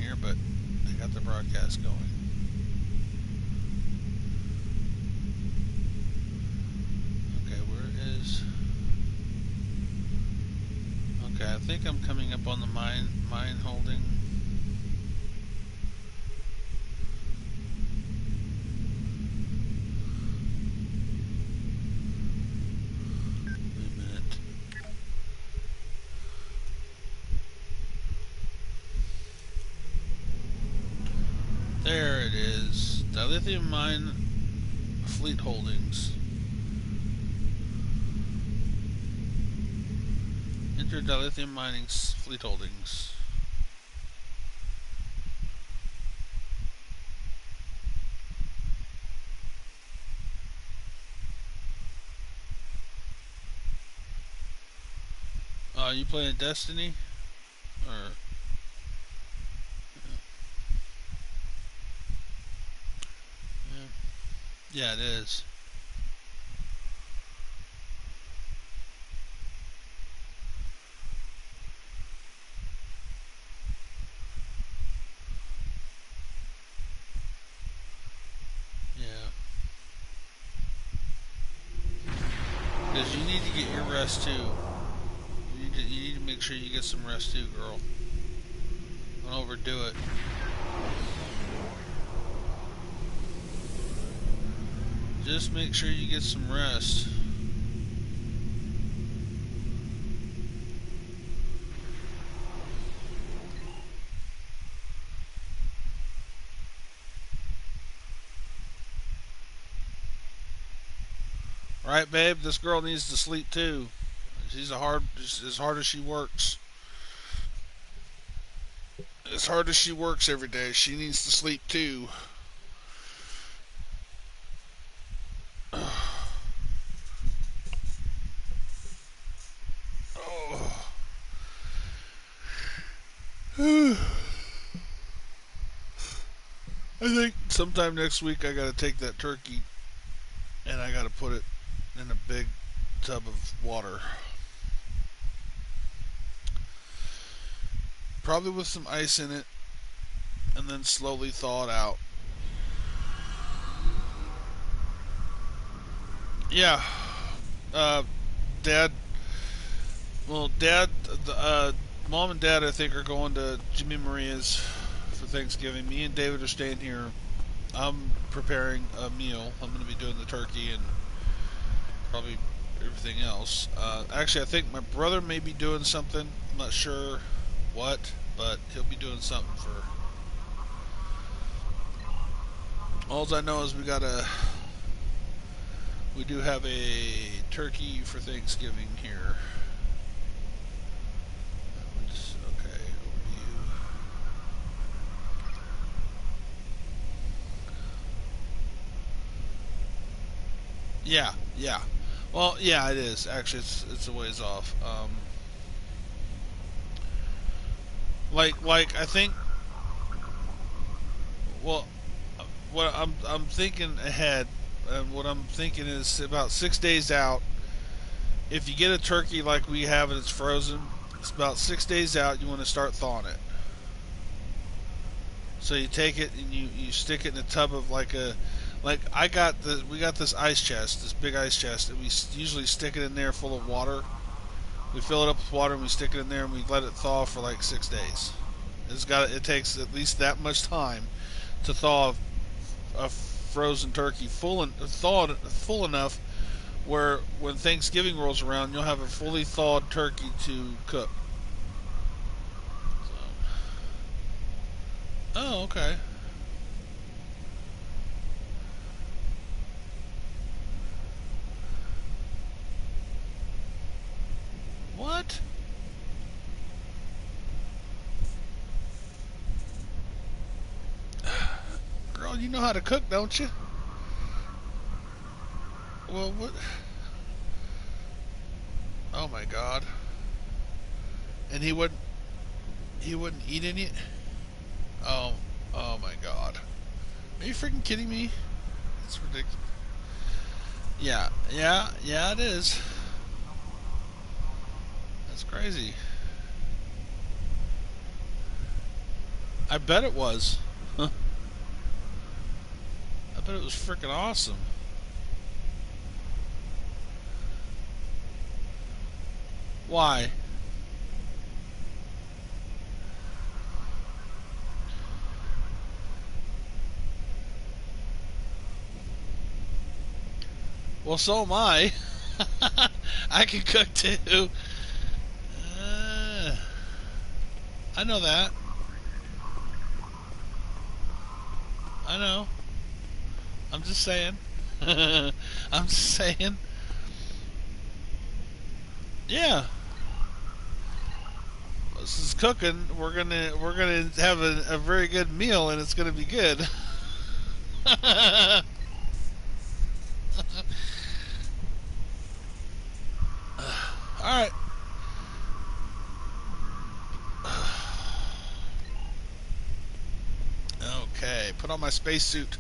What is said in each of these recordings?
here, but I got the broadcast going. Okay, where is... Okay, I think I'm coming up on the mine holding. Wait a minute. There it is. Dilithium Mine Fleet Holdings. Enter Dilithium Mining Fleet Holdings. You playing Destiny? Or... Yeah, it is. Yeah. Because you need to get your rest too. You need to make sure you get some rest too, girl. Don't overdo it. Just make sure you get some rest. Right, babe? This girl needs to sleep too. She's as hard as she works. As hard as she works every day, she needs to sleep too. Oh. I think sometime next week I gotta take that turkey and I gotta put it in a big tub of water. Probably with some ice in it, and then slowly thaw it out. Yeah. Uh, Dad. Well, Dad, Mom and Dad, I think, are going to Jimmy Maria's for Thanksgiving. Me and David are staying here. I'm preparing a meal. I'm going to be doing the turkey and probably everything else. Actually, I think my brother may be doing something. I'm not sure what, but he'll be doing something for. All I know is we do have a turkey for Thanksgiving here. Okay, over to you. Yeah. Well, yeah, it is. Actually, it's a ways off. Like I think. Well, what I'm thinking ahead, and what I'm thinking is about 6 days out. If you get a turkey like we have and it's frozen, it's about 6 days out. You want to start thawing it. So you take it and you stick it in a tub of like we got this ice chest, this big ice chest, and we usually stick it in there full of water. We fill it up with water and we stick it in there and we let it thaw for like 6 days. It takes at least that much time to thaw a frozen turkey thawed full enough where when Thanksgiving rolls around, you'll have a fully thawed turkey to cook. So. Oh, okay. What? Girl, you know how to cook, don't you? Well, what? Oh my God! And he wouldn't eat any. Oh, oh my God! Are you freaking kidding me? It's ridiculous. Yeah, it is. That's crazy. I bet it was. I bet it was freaking awesome. Why? Well, so am I. I can cook too. Uh, I know that. I know. I'm just saying. I'm just saying. Yeah. This is cooking. We're gonna have a very good meal, and it's gonna be good. All right. Okay. Put on my spacesuit.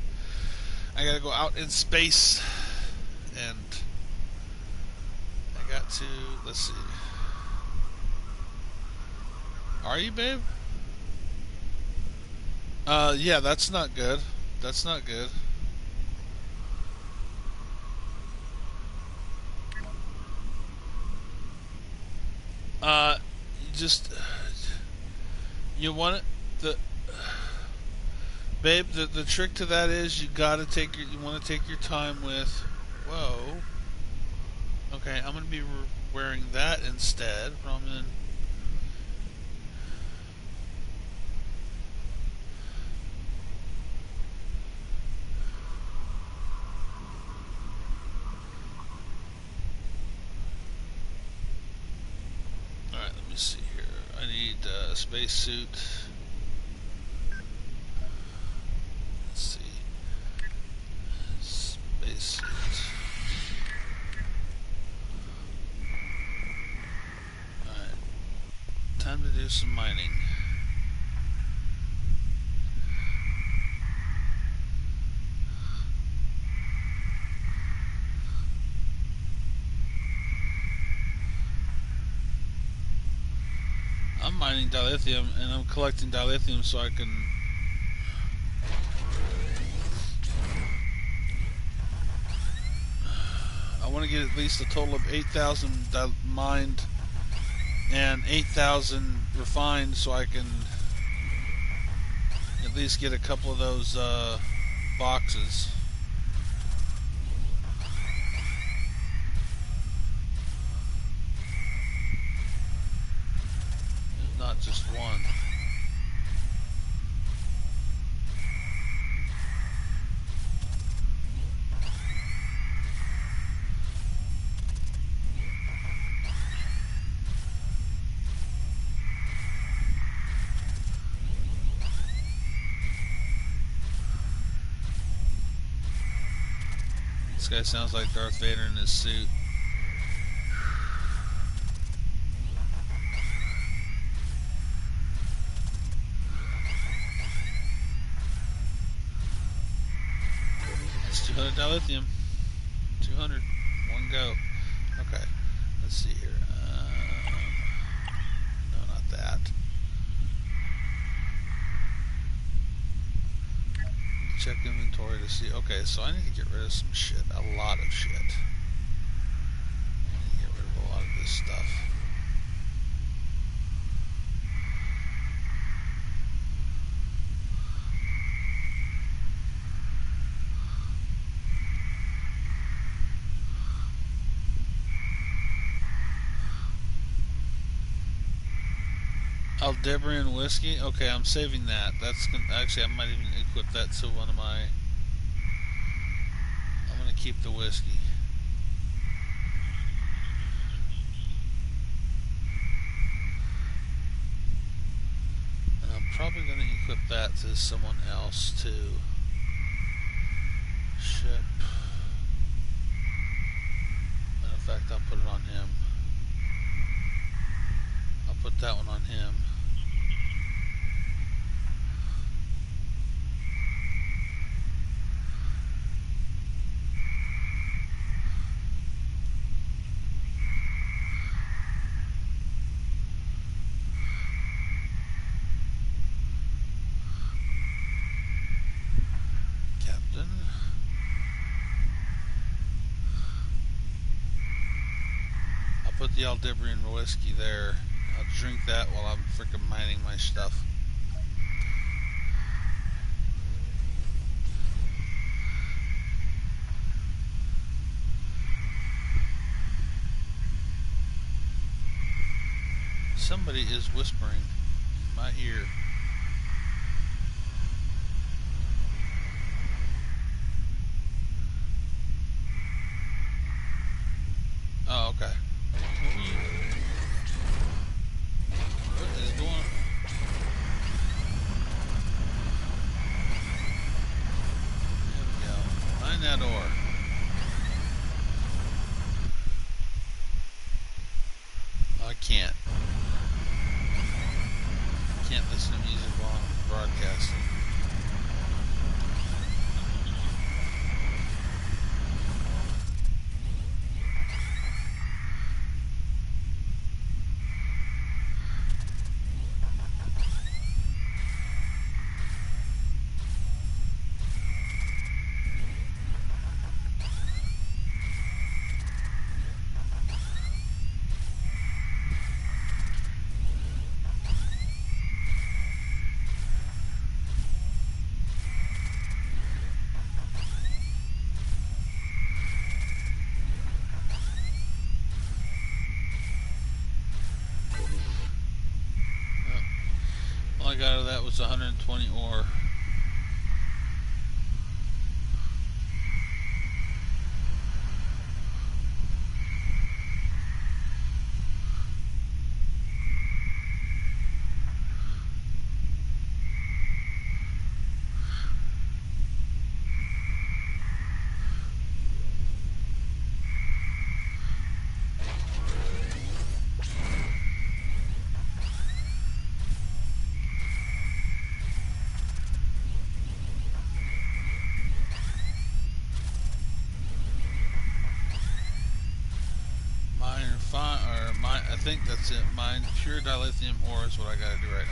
I gotta go out in space, and I got to. Let's see. Are you, babe? Yeah. That's not good. That's not good. You just you want it. The Babe, the trick to that is you want to take your time with. Whoa. Okay, I'm gonna be wearing that instead. All right, let me see here. I need a spacesuit. Let's see. Spacesuit. All right, time to do some mining. I'm mining dilithium, and I'm collecting dilithium so I can. I want to get at least a total of 8,000 mined and 8,000 refined, so I can at least get a couple of those boxes. Not just one. This guy sounds like Darth Vader in his suit. It's 200 dilithium. 200. One go. Okay. Let's see here. No, not that. Check inventory to see. Okay, so I need to get rid of some shit. A lot of shit. I need to get rid of a lot of this stuff. Aldebaran whiskey. Okay, I'm saving that. That's gonna, actually I might even equip that to one of my. I'm gonna keep the whiskey. And I'm probably gonna equip that to someone else too. Ship. Matter of fact, I'll put it on him. I'll put that one on him. the Aldebaran whiskey there. I'll drink that while I'm freaking mining my stuff. Somebody is whispering in my ear. Oh, okay. What is going on? There we go. Find that ore. Oh, I can't. Can't listen to music while I'm broadcasting. All I got out of that was 120 ore. I think that's it. Mine pure dilithium ore is what I gotta do right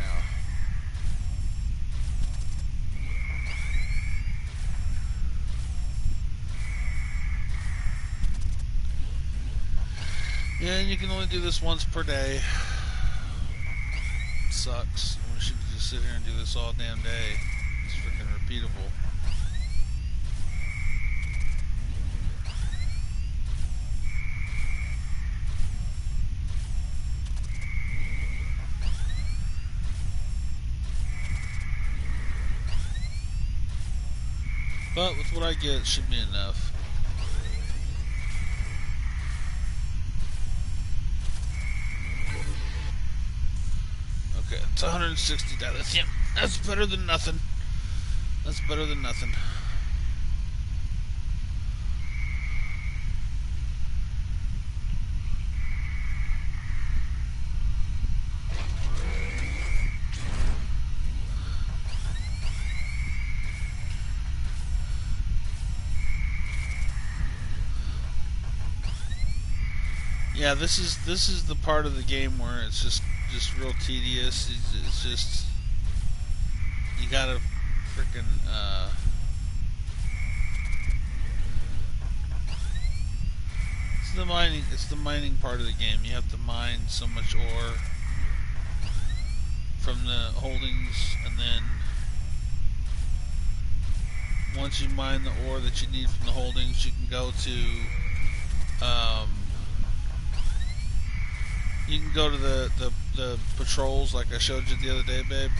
now. And you can only do this once per day. Sucks. I wish you could just sit here and do this all damn day. It's freaking repeatable. But with what I get, it should be enough. Okay, it's 160 dilithium. That's better than nothing. That's better than nothing. Yeah, this is the part of the game where it's just real tedious. It's just you gotta freaking it's the mining part of the game. You have to mine so much ore from the holdings, and then once you mine the ore that you need from the holdings, you can go to you can go to the patrols like I showed you the other day, babe.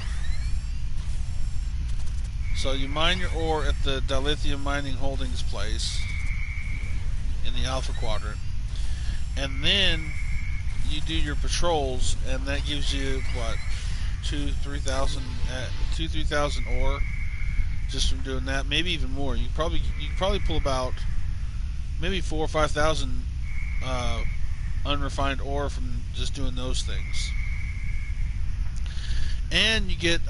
So you mine your ore at the dilithium mining holdings place in the Alpha Quadrant, and then you do your patrols, and that gives you what 3,000 ore just from doing that. Maybe even more. You could probably pull about maybe 4,000 or 5,000 unrefined ore from just doing those things. And you get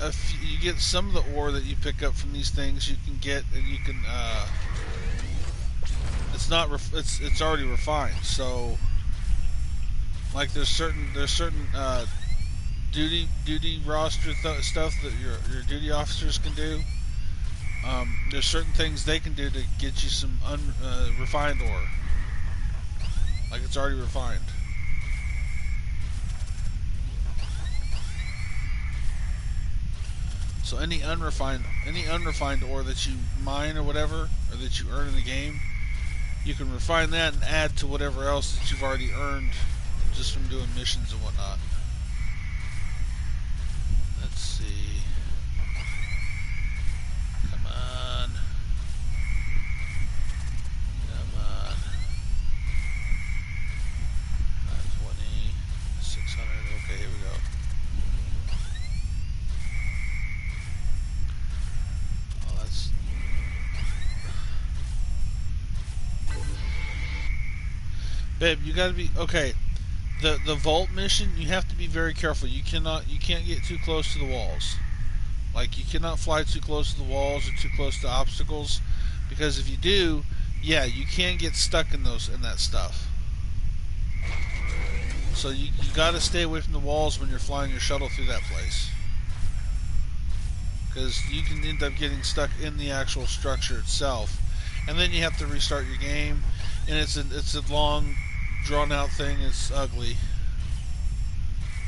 some of the ore that you pick up from these things. You can get, and you can. It's already refined. So, like there's certain duty roster stuff that your duty officers can do. There's certain things they can do to get you some refined ore. Like it's already refined. So any unrefined ore that you mine or whatever, or that you earn in the game, you can refine that and add to whatever else that you've already earned just from doing missions and whatnot. Let's see. Come on. Come on. 520. 600. Okay, here we go. Oh, that's... Babe, you gotta be... Okay. The vault mission, you have to be very careful. You can't get too close to the walls. Like, you cannot fly too close to the walls or too close to obstacles, because if you do, yeah, you can get stuck in that stuff. So you got to stay away from the walls when you're flying your shuttle through that place, because you can end up getting stuck in the actual structure itself, and then you have to restart your game, and it's a long, drawn out thing. It's ugly.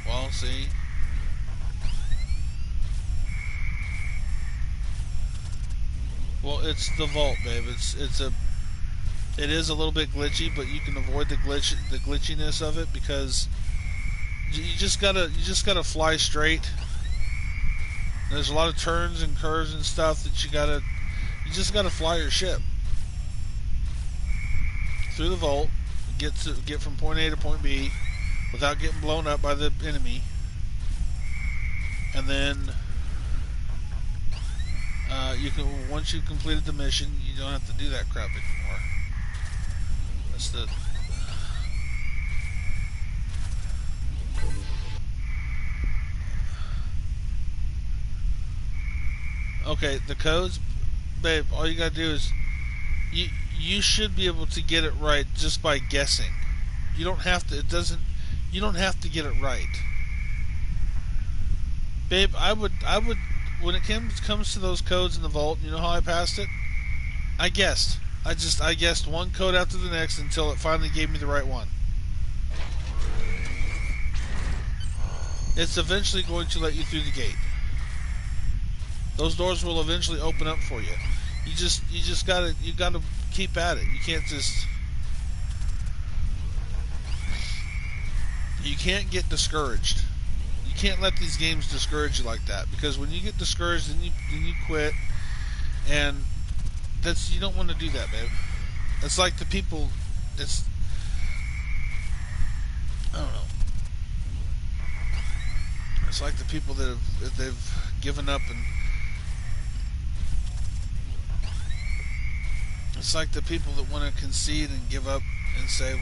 Well, see. Well, it's the vault, babe. It is a little bit glitchy, but you can avoid the glitchiness of it, because you just gotta fly straight. There's a lot of turns and curves and stuff that you just gotta fly your ship through the vault, get from point A to point B without getting blown up by the enemy, and then once you've completed the mission, you don't have to do that crap anymore. That's the... Okay, the codes, babe, all you gotta do is... You should be able to get it right just by guessing. You don't have to... You don't have to get it right. Babe, I would... When it comes to those codes in the vault, you know how I passed it? I guessed. I guessed one code after the next until it finally gave me the right one. It's eventually going to let you through the gate. Those doors will eventually open up for you. You gotta keep at it. You can't just... You can't get discouraged. You can't let these games discourage you like that, because when you get discouraged, then you quit, and you don't want to do that, babe. It's like the people. I don't know. It's like the people that they've given up, and it's like the people that want to concede and give up and say,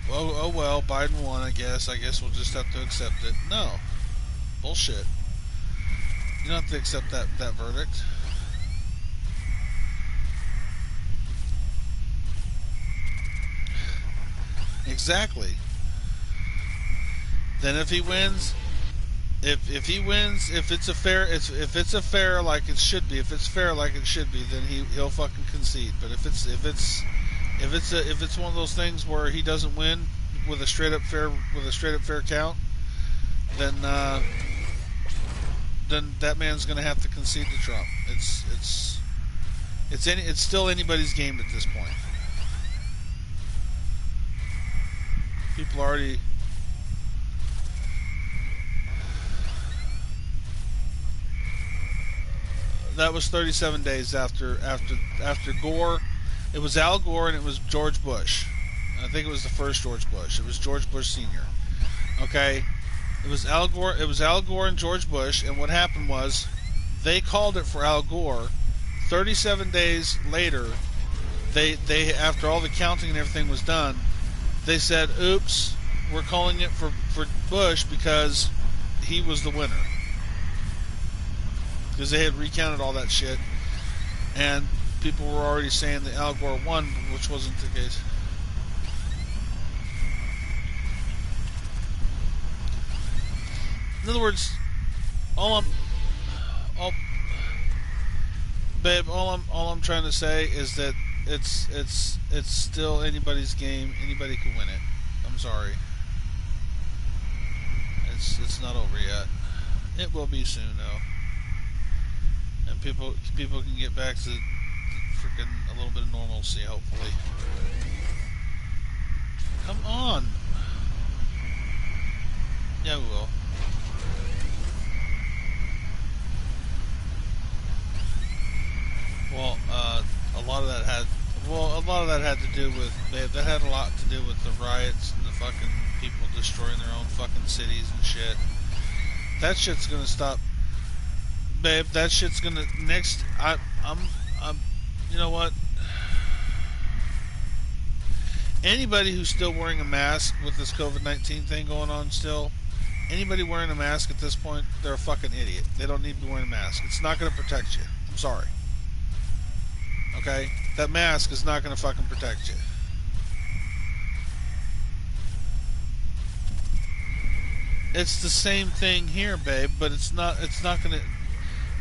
well, well, Biden won. I guess we'll just have to accept it. No. Bullshit. You don't have to accept that verdict. Exactly. Then if he wins, if he wins, if it's a fair like it should be, if it's fair like it should be, then he'll fucking concede. But if it's one of those things where he doesn't win with a straight up fair count, then that man's going to have to concede to Trump. It's still anybody's game at this point. People already... That was 37 days after Gore. It was Al Gore and it was George Bush. I think it was the first George Bush. It was George Bush Sr. Okay? It was Al Gore and George Bush, and what happened was they called it for Al Gore. 37 days later, they after all the counting and everything was done, they said, "Oops, we're calling it for Bush because he was the winner." Because they had recounted all that shit, and people were already saying that Al Gore won, which wasn't the case. In other words, all I'm trying to say is that it's still anybody's game. Anybody can win it. I'm sorry. It's not over yet. It will be soon, though. people can get back to freaking a little bit of normalcy, hopefully. Come on. Yeah, we will. Well, a lot of that had to do with that had a lot to do with the riots and the fucking people destroying their own fucking cities and shit. That shit's gonna stop, babe. That shit's gonna next. I'm. You know what? Anybody who's still wearing a mask with this COVID-19 thing going on still, anybody wearing a mask at this point, they're a fucking idiot. They don't need to be wearing a mask. It's not going to protect you. I'm sorry. Okay? That mask is not going to fucking protect you. It's the same thing here, babe, but it's not going to.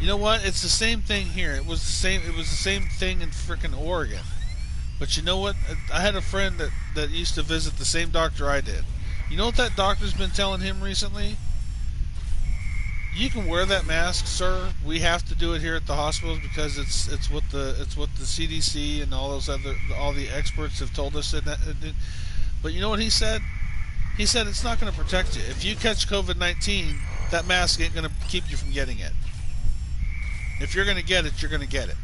You know what? It's the same thing here. It was the same thing in frickin' Oregon. But you know what? I had a friend that used to visit the same doctor I did. You know what that doctor's been telling him recently? You can wear that mask, sir. We have to do it here at the hospitals because it's what the CDC and all the experts have told us. But you know what he said? He said it's not going to protect you. If you catch COVID-19, that mask ain't going to keep you from getting it. If you're going to get it, you're going to get it.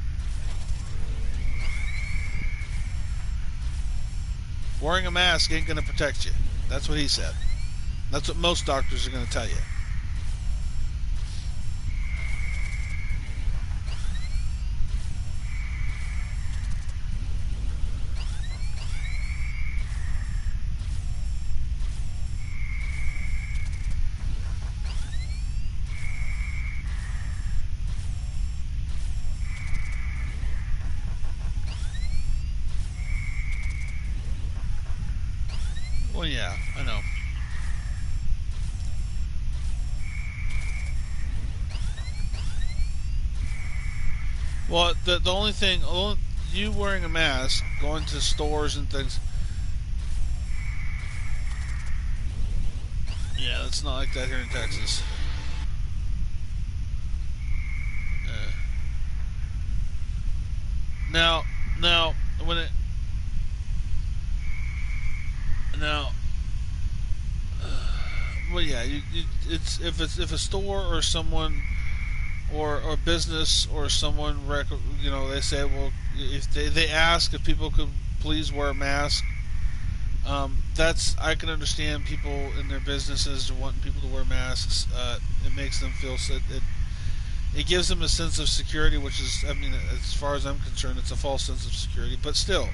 Wearing a mask ain't going to protect you. That's what he said. That's what most doctors are going to tell you. Well, yeah, I know. Well, the only thing, you wearing a mask, going to stores and things. Yeah, it's not like that here in Texas. Uh, now, when it now, well, yeah, it's if a store or someone or business or someone they say, well, if they ask if people could please wear a mask. That's I can understand people in their businesses wanting people to wear masks. It makes them feel so. It gives them a sense of security, which is, I mean, as far as I'm concerned, it's a false sense of security. But still,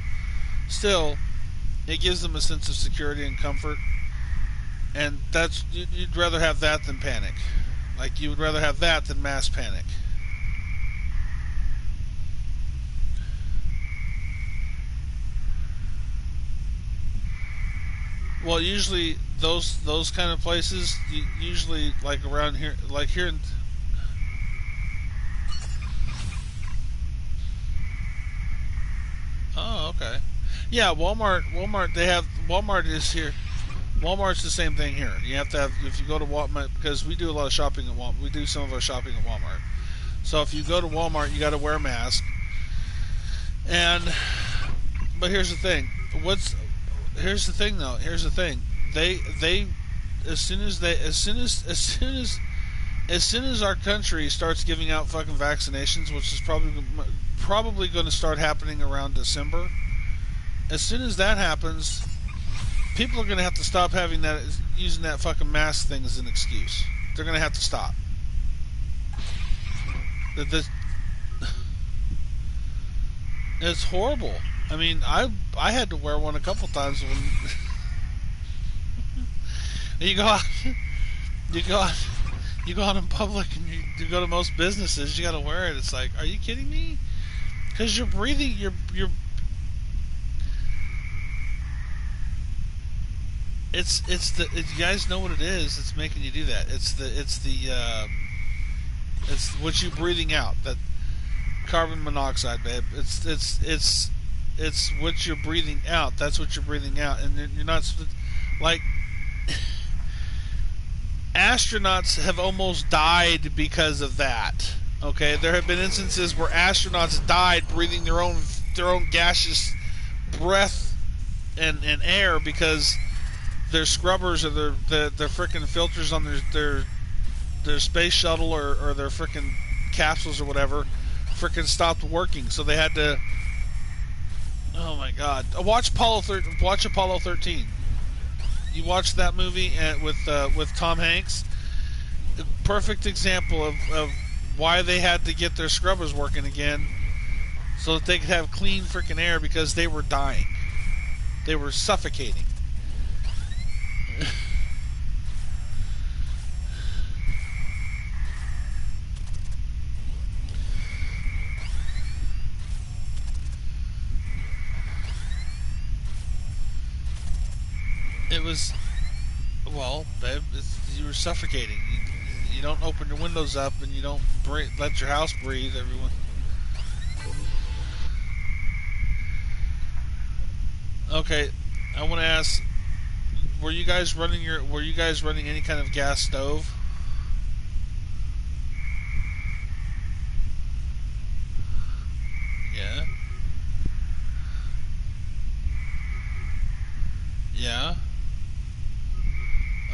it gives them a sense of security and comfort. And you'd rather have that than panic. Like, you would rather have that than mass panic. Well, usually those kind of places, usually like around here, like here in. Oh, okay. Yeah, Walmart. They have Walmart is here. Walmart's the same thing here. You have to have if you go to Walmart because we do a lot of shopping at Walmart. We do some of our shopping at Walmart. So if you go to Walmart, you got to wear a mask. And but here's the thing. Here's the thing though. Here's the thing. They as soon as our country starts giving out fucking vaccinations, which is probably going to start happening around December. As soon as that happens, people are going to have to stop using that fucking mask thing as an excuse. They're going to have to stop. It's horrible. I mean, I had to wear one a couple times when you go out, you go out, you go out in public and you go to most businesses. You got to wear it. It's like, are you kidding me? Because you're breathing. You're. You guys know what it is. It's making you do that. It's what you breathing out. That carbon monoxide, babe. It's what you're breathing out. That's what you're breathing out, and you're not like astronauts have almost died because of that. Okay, there have been instances where astronauts died breathing their own gaseous breath and air because their scrubbers or their freaking filters on their space shuttle or their freaking capsules or whatever freaking stopped working, so they had to. Oh my God! Watch Apollo 13. You watch that movie with Tom Hanks. A perfect example of why they had to get their scrubbers working again, so that they could have clean freaking air because they were dying. They were suffocating. It was well, babe, you were suffocating. You don't open your windows up and you don't let your house breathe. Everyone. Okay, I want to ask: Were you guys running any kind of gas stove? Yeah, yeah.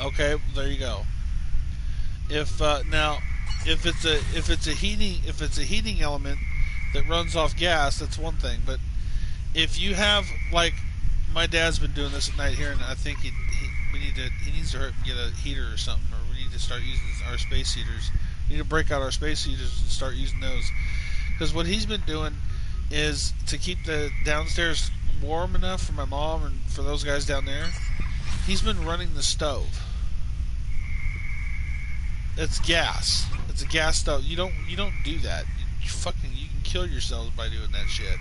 Okay, there you go. If now, if it's a heating element that runs off gas, that's one thing. But if you have like my dad's been doing this at night here, and I think he needs to get a heater or something, or we need to start using our space heaters. We need to break out our space heaters and start using those. Because what he's been doing is to keep the downstairs warm enough for my mom and for those guys down there. He's been running the stove. It's gas. It's a gas stove. You don't do that. You can kill yourselves by doing that shit.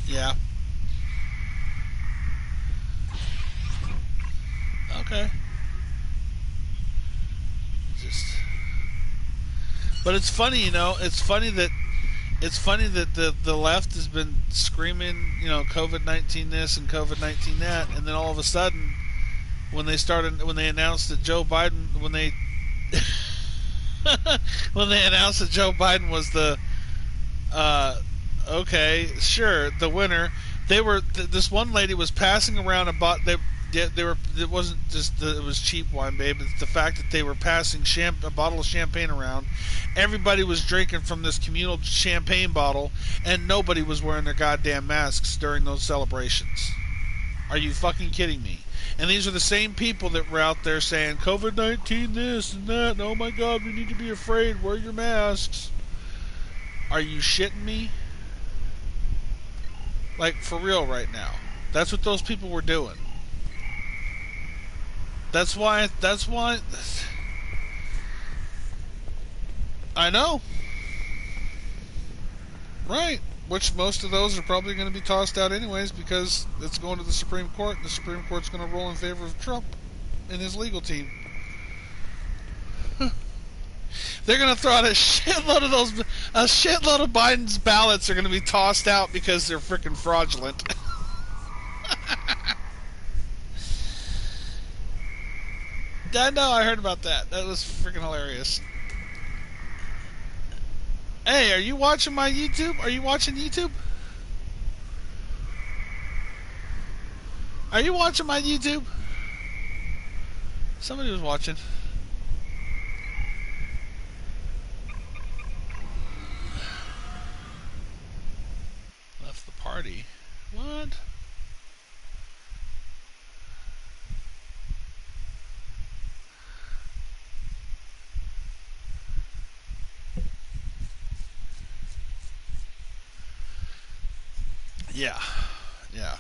Yeah. Okay. Just. But it's funny, it's funny that the left has been screaming, COVID-19 this and COVID-19 that, and then all of a sudden, when they announced that Joe Biden, when they announced that Joe Biden was the okay, sure, the winner. This one lady was passing around a bot. They were. It wasn't just it was cheap wine, babe. It's the fact that they were passing a bottle of champagne around. Everybody was drinking from this communal champagne bottle, and nobody was wearing their goddamn masks during those celebrations. Are you fucking kidding me? And these are the same people that were out there saying COVID-19 this and that. And, oh my God, we need to be afraid. Wear your masks. Are you shitting me? Like, for real right now. That's what those people were doing. That's why I know. Right. Which most of those are probably going to be tossed out anyways because it's going to the Supreme Court and the Supreme Court's going to rule in favor of Trump and his legal team. They're going to throw out a shitload of Biden's ballots are going to be tossed out because they're freaking fraudulent. I know, I heard about that. That was freaking hilarious. Hey, are you watching my YouTube? Are you watching YouTube? Are you watching my YouTube? Somebody was watching. Left the party. What? Yeah. Yeah.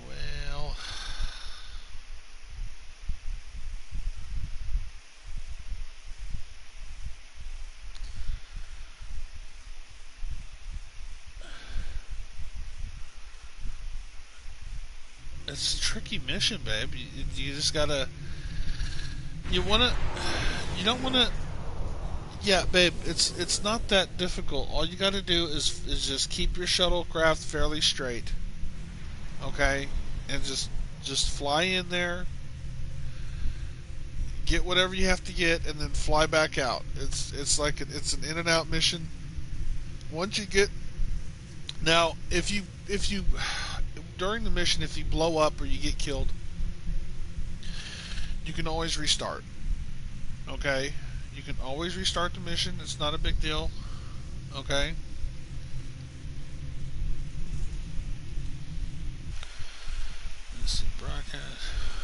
Well. It's a tricky mission, babe. You just gotta. You wanna. You don't wanna. Yeah, babe, it's not that difficult. All you got to do is just keep your shuttlecraft fairly straight, okay, and just fly in there, get whatever you have to get, and then fly back out. It's an in and out mission. Once you get now, if you during the mission, if you blow up or you get killed, you can always restart. Okay, you can always restart the mission. It's not a big deal. Okay. Let's see, broadcast.